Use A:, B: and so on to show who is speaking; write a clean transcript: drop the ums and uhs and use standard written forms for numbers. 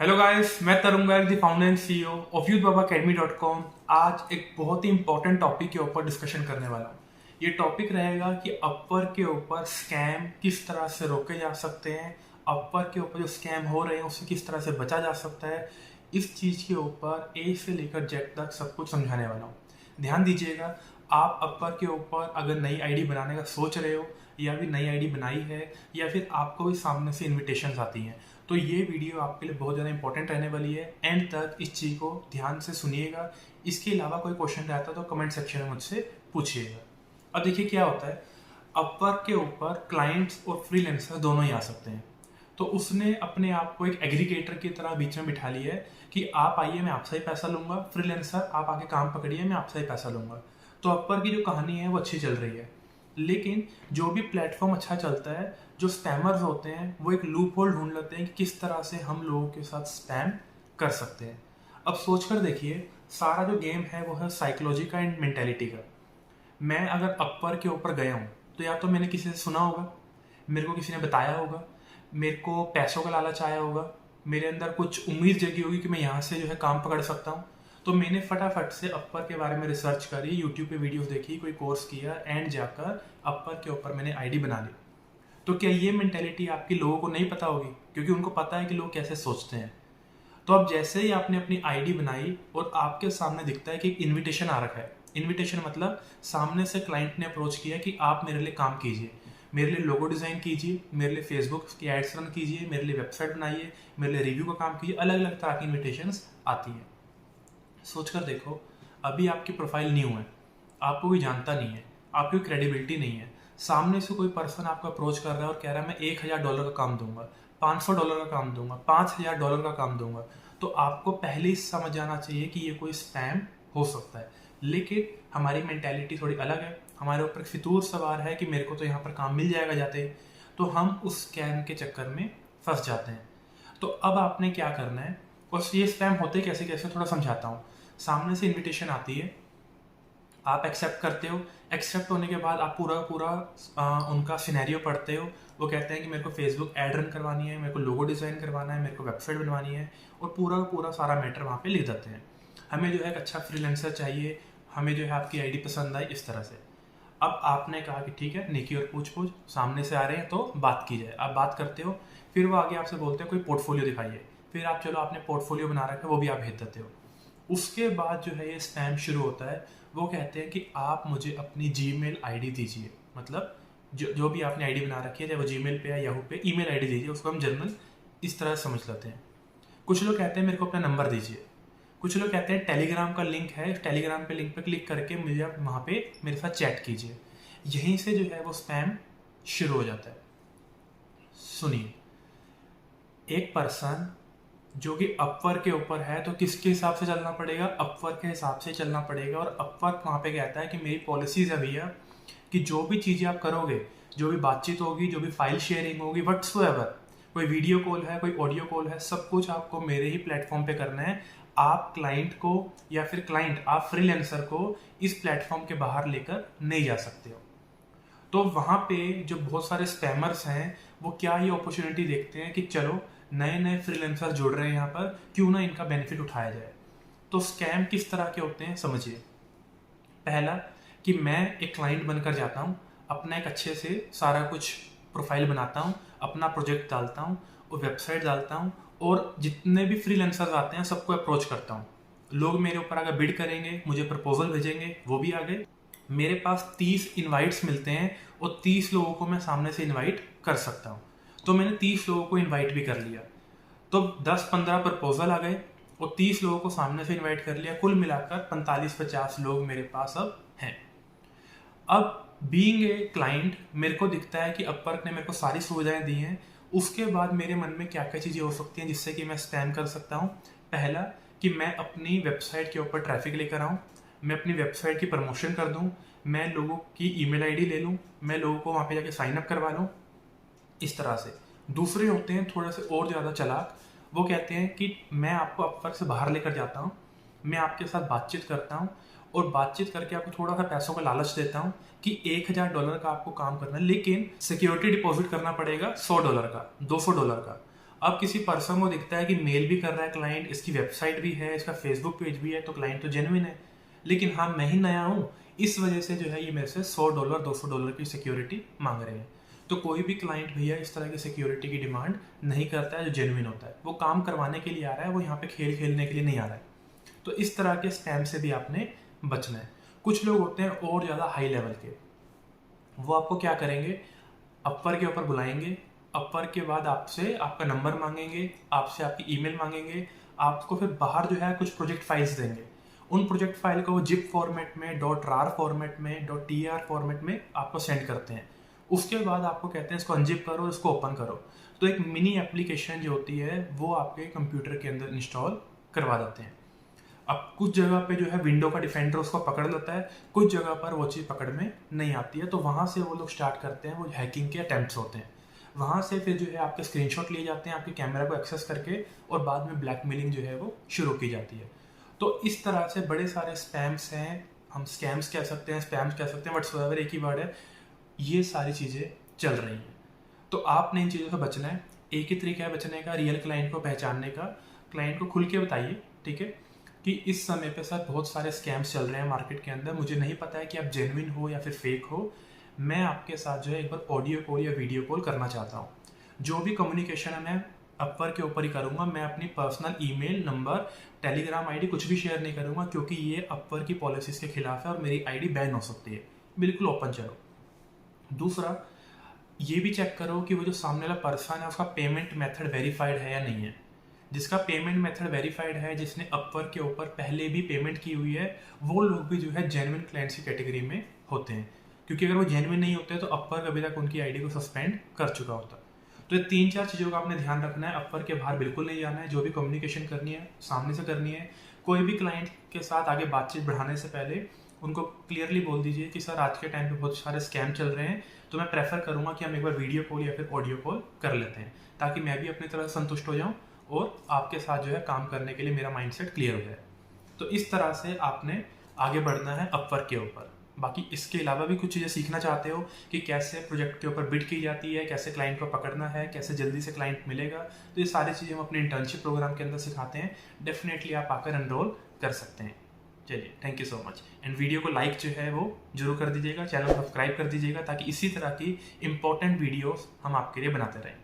A: Hello guys, मैं तरुण गायक, the founder and CEO of youthbaba.academy.com। आज एक बहुत ही इंपॉर्टेंट टॉपिक के ऊपर डिस्कशन करने वाला हूँ। ये टॉपिक रहेगा कि अपवर के ऊपर स्कैम किस तरह से रोके जा सकते हैं, अपवर के ऊपर जो स्कैम हो रहे हैं उससे किस तरह से बचा जा सकता है। इस चीज़ के ऊपर ए से लेकर जेड तक सब कुछ समझाने वाला हूँ। ध्यान दीजिएगा, आप अपवर के ऊपर अगर नई आईडी बनाने का सोच रहे हो या फिर नई आईडी बनाई है या फिर आपको भी सामने से इन्विटेशंस आती हैं, तो ये वीडियो आपके लिए बहुत ज़्यादा इंपॉर्टेंट रहने वाली है। एंड तक इस चीज़ को ध्यान से सुनिएगा। इसके अलावा कोई क्वेश्चन रहता है तो कमेंट सेक्शन में मुझसे पूछिएगा। अब देखिए क्या होता है, अपवर्क के ऊपर क्लाइंट्स और फ्रीलांसर दोनों ही आ सकते हैं। तो उसने अपने आप को एक एग्रीगेटर की तरह बीच में बिठा लिया है कि आप आइए, मैं आपसे ही पैसा लूंगा, फ्रीलांसर आप आके काम पकड़िए, मैं आपसे ही पैसा लूंगा। तो अपवर्क की जो कहानी है वो अच्छी चल रही है, लेकिन जो भी प्लेटफॉर्म अच्छा चलता है, जो स्पैमर्स होते हैं वो एक लूप होल ढूंढ लेते हैं कि किस तरह से हम लोगों के साथ स्पैम कर सकते हैं। अब सोचकर देखिए, सारा जो गेम है वो है साइकोलॉजी का एंड मेंटेलिटी का। मैं अगर अपर के ऊपर गया हूँ तो या तो मैंने किसी से सुना होगा, मेरे को किसी ने बताया होगा, मेरे को पैसों का लालच आया होगा, मेरे अंदर कुछ उम्मीद जगी होगी कि मैं यहाँ से जो है काम पकड़ सकता हूँ। तो मैंने फटाफट से अपर के बारे में रिसर्च करी, यूट्यूब पे वीडियोस देखी, कोई कोर्स किया एंड जाकर अपर के ऊपर मैंने आईडी बना ली। तो क्या ये मेंटेलिटी आपकी लोगों को नहीं पता होगी? क्योंकि उनको पता है कि लोग कैसे सोचते हैं। तो अब जैसे ही आपने अपनी आईडी बनाई और आपके सामने दिखता है कि एक इन्विटेशन आ रखा है। इन्विटेशन मतलब सामने से क्लाइंट ने अप्रोच किया कि आप मेरे लिए काम कीजिए, मेरे लिए लोगो डिज़ाइन कीजिए, मेरे लिए फेसबुक की एड्स रन कीजिए, मेरे लिए वेबसाइट बनाइए, मेरे लिए रिव्यू का काम कीजिए। अलग अलग तरह की इन्विटेशंस आती हैं। सोचकर देखो, अभी आपकी प्रोफाइल न्यू है, आपको कोई जानता नहीं है, आपकी कोई क्रेडिबिलिटी नहीं है। सामने से कोई पर्सन आपको अप्रोच कर रहा है और कह रहा है मैं $1000 का काम दूंगा, $500 का काम दूंगा, $5000 का काम दूंगा। तो आपको पहले ही समझ जाना चाहिए कि ये कोई स्पैम हो सकता है। लेकिन हमारी मेंटेलिटी थोड़ी अलग है, हमारे ऊपर फितूर सवार है कि मेरे को तो यहाँ पर काम मिल जाएगा जाते ही, तो हम उस स्कैम के चक्कर में फंस जाते हैं। तो अब आपने क्या करना है, और ये स्पैम होते कैसे कैसे थोड़ा समझाता हूँ। सामने से इनविटेशन आती है, आप एक्सेप्ट करते हो। एक्सेप्ट होने के बाद आप पूरा पूरा उनका सिनेरियो पढ़ते हो। वो कहते हैं कि मेरे को फेसबुक ऐड रन करवानी है, मेरे को लोगो डिज़ाइन करवाना है, मेरे को वेबसाइट बनवानी है, और पूरा पूरा सारा मैटर वहाँ पे लिख देते हैं। हमें जो है एक अच्छा फ्रीलांसर चाहिए, हमें जो है आपकी आईडी पसंद आई, इस तरह से। अब आपने कहा कि ठीक है, नेकी और पूछ पूछ, सामने से आ रहे हैं तो बात की जाए। आप बात करते हो, फिर वो आगे आपसे बोलते हैं कोई पोर्टफोलियो दिखाइए, फिर आप चलो आपने पोर्टफोलियो बना रखा है, वो भी आप भेज देते हो। उसके बाद जो है ये स्पैम शुरू होता है। वो कहते हैं कि आप मुझे अपनी जीमेल आईडी दीजिए, मतलब जो भी आपने आईडी बना रखी है, चाहे वो जीमेल पे या याहू पे, ईमेल आईडी दीजिए। उसको हम जनरल इस तरह समझ लेते हैं। कुछ लोग कहते हैं मेरे को अपना नंबर दीजिए, कुछ लोग कहते हैं टेलीग्राम का लिंक है, टेलीग्राम पे लिंक पे क्लिक करके मुझे आप वहाँ पे मेरे साथ चैट कीजिए। यहीं से जो है वो स्पैम शुरू हो जाता है। सुनिए, एक पर्सन जो कि अपवर्क के ऊपर है तो किसके हिसाब से चलना पड़ेगा? अपवर्क के हिसाब से चलना पड़ेगा। और अपवर्क वहाँ पे कहता है कि मेरी पॉलिसीज है भैया, कि जो भी चीज़ें आप करोगे, जो भी बातचीत होगी, जो भी फाइल शेयरिंग होगी, व्हाट्सएवर, कोई वीडियो कॉल है, कोई ऑडियो कॉल है, सब कुछ आपको मेरे ही प्लेटफॉर्म पे करना है। आप क्लाइंट को या फिर क्लाइंट आप फ्रीलांसर को इस प्लेटफॉर्म के बाहर लेकर नहीं जा सकते हो। तो वहाँ पे जो बहुत सारे स्पैमर्स हैं वो क्या ये अपॉर्चुनिटी देखते हैं कि चलो नए नए फ्रीलांसर जुड़ रहे हैं यहाँ पर, क्यों ना इनका बेनिफिट उठाया जाए। तो स्कैम किस तरह के होते हैं समझिए। पहला, कि मैं एक क्लाइंट बनकर जाता हूँ, अपना एक अच्छे से सारा कुछ प्रोफाइल बनाता हूँ, अपना प्रोजेक्ट डालता हूँ और वेबसाइट डालता हूँ, और जितने भी फ्रीलांसर्स आते हैं सबको अप्रोच करता हूँ। लोग मेरे ऊपर अगर बिड करेंगे, मुझे प्रपोजल भेजेंगे, वो भी आ गए। मेरे पास 30 इनवाइट्स मिलते हैं और 30 लोगों को मैं सामने से इनवाइट कर सकता हूँ। तो मैंने 30 लोगों को इनवाइट भी कर लिया, तो 10-15 प्रपोजल आ गए और 30 लोगों को सामने से इनवाइट कर लिया। कुल मिलाकर 45-50 लोग मेरे पास अब हैं। अब बीइंग ए क्लाइंट मेरे को दिखता है कि अपवर्क ने मेरे को सारी सुविधाएं दी हैं। उसके बाद मेरे मन में क्या क्या चीज़ें हो सकती हैं जिससे कि मैं स्पैम कर सकता हूँ। पहला, कि मैं अपनी वेबसाइट के ऊपर ट्रैफिक लेकर आऊँ, मैं अपनी वेबसाइट की प्रमोशन कर दूँ, मैं लोगों की ईमेल आईडी ले लूँ, मैं लोगों को वहाँ पे जाके साइन अप करवा लूँ, इस तरह से। दूसरे होते हैं थोड़ा से और ज़्यादा चालाक। वो कहते हैं कि मैं आपको अपवर्क से बाहर लेकर जाता हूँ, मैं आपके साथ बातचीत करता हूँ और बातचीत करके आपको थोड़ा सा पैसों का लालच देता हूँ कि $1000 का आपको काम करना है, लेकिन सिक्योरिटी डिपॉजिट करना पड़ेगा $100 का, $200 का। अब किसी पर्सन को दिखता है कि मेल भी कर रहा है क्लाइंट, इसकी वेबसाइट भी है, इसका फेसबुक पेज भी है, तो क्लाइंट तो जेन्युइन है। लेकिन हाँ, मैं ही नया हूँ, इस वजह से जो है ये मेरे से $100 $200 की सिक्योरिटी मांग रहे हैं। तो कोई भी क्लाइंट भैया इस तरह की सिक्योरिटी की डिमांड नहीं करता है जो जेन्युइन होता है। वो काम करवाने के लिए आ रहा है, वो यहाँ पे खेल खेलने के लिए नहीं आ रहा है। तो इस तरह के स्कैम से भी आपने बचना है। कुछ लोग होते हैं और ज़्यादा हाई लेवल के, वो आपको क्या करेंगे, अपवर के ऊपर बुलाएंगे, अपवर के बाद आपसे आपका नंबर मांगेंगे, आपसे आपकी ईमेल मांगेंगे, आपको फिर बाहर जो है कुछ प्रोजेक्ट फाइल्स देंगे। उन प्रोजेक्ट फाइल को वो जिप फॉर्मेट में, .rar फॉर्मेट में, .tr फॉर्मेट में आपको सेंड करते हैं। उसके बाद आपको कहते हैं इसको अनजिप करो, इसको ओपन करो। तो एक मिनी एप्लीकेशन जो होती है वो आपके कंप्यूटर के अंदर इंस्टॉल करवा देते हैं। अब कुछ जगह पे जो है विंडो का डिफेंडर उसको पकड़ लेता है, कुछ जगह पर वो चीज़ पकड़ में नहीं आती है, तो वहाँ से वो लोग स्टार्ट करते हैं, वो हैकिंग के अटेम्प्ट्स होते हैं। वहाँ से फिर जो है आपके स्क्रीनशॉट लिए जाते हैं आपके कैमरा को एक्सेस करके, और बाद में ब्लैकमेलिंग जो है वो शुरू की जाती है। तो इस तरह से बड़े सारे स्पैम्स हैं, हम स्कैम्स कह सकते हैं, स्पैम्स कह सकते हैं, व्हाट्सएवर एक ही वर्ड है, ये सारी चीज़ें चल रही हैं। तो आपने इन चीज़ों से बचना है। एक ही तरीका है बचने का, रियल क्लाइंट को पहचानने का। क्लाइंट को खुल के बताइए, ठीक है, कि इस समय पे सर बहुत सारे स्कैम्स चल रहे हैं मार्केट के अंदर, मुझे नहीं पता है कि आप जेन्युइन हो या फिर फेक हो, मैं आपके साथ जो है एक बार ऑडियो कॉल या वीडियो कॉल करना चाहता हूँ। जो भी कम्युनिकेशन है मैं अपवर के ऊपर ही करूँगा, मैं अपनी personal email number, Telegram ID कुछ भी शेयर नहीं करूँगा, क्योंकि ये अपवर की पॉलिसीज के खिलाफ है और मेरी आईडी बैन हो सकती है। बिल्कुल ओपन चलो। दूसरा, ये भी चेक करो कि वो जो सामने वाला पर्सन है उसका पेमेंट मेथड वेरीफाइड है या नहीं है। जिसका पेमेंट मेथड वेरीफाइड है, जिसने अपवर के ऊपर पहले भी पेमेंट की हुई है, वो लोग भी जो है जेन्युइन क्लाइंट्स की कैटेगरी में होते हैं। क्योंकि अगर वो जेन्युइन नहीं होते तो अपवर कभी तक उनकी आईडी को सस्पेंड कर चुका होता। तो ये 3-4 चीज़ों का आपने ध्यान रखना है। अपवर के बाहर बिल्कुल नहीं जाना है, जो भी कम्युनिकेशन करनी है सामने से करनी है। कोई भी क्लाइंट के साथ आगे बातचीत बढ़ाने से पहले उनको क्लियरली बोल दीजिए कि सर आज के टाइम पे बहुत सारे स्कैम चल रहे हैं, तो मैं प्रेफर करूंगा कि हम एक बार वीडियो कॉल या फिर ऑडियो कॉल कर लेते हैं, ताकि मैं भी अपनी तरह से संतुष्ट हो जाऊं और आपके साथ जो है काम करने के लिए मेरा माइंडसेट क्लियर हो जाए। तो इस तरह से आपने आगे बढ़ना है अपवर्क के ऊपर। बाकी इसके अलावा भी कुछ चीज़ें सीखना चाहते हो कि कैसे प्रोजेक्ट के ऊपर बिड की जाती है, कैसे क्लाइंट को पकड़ना है, कैसे जल्दी से क्लाइंट मिलेगा, तो ये सारी चीज़ें हम अपने इंटर्नशिप प्रोग्राम के अंदर सिखाते हैं। डेफिनेटली आप आकर एनरोल कर सकते हैं। चलिए, thank you so much. And video को लाइक जो है वो जरूर कर दीजिएगा, चैनल को सब्सक्राइब कर दीजिएगा, ताकि इसी तरह की इंपॉर्टेंट वीडियोस हम आपके लिए बनाते रहें।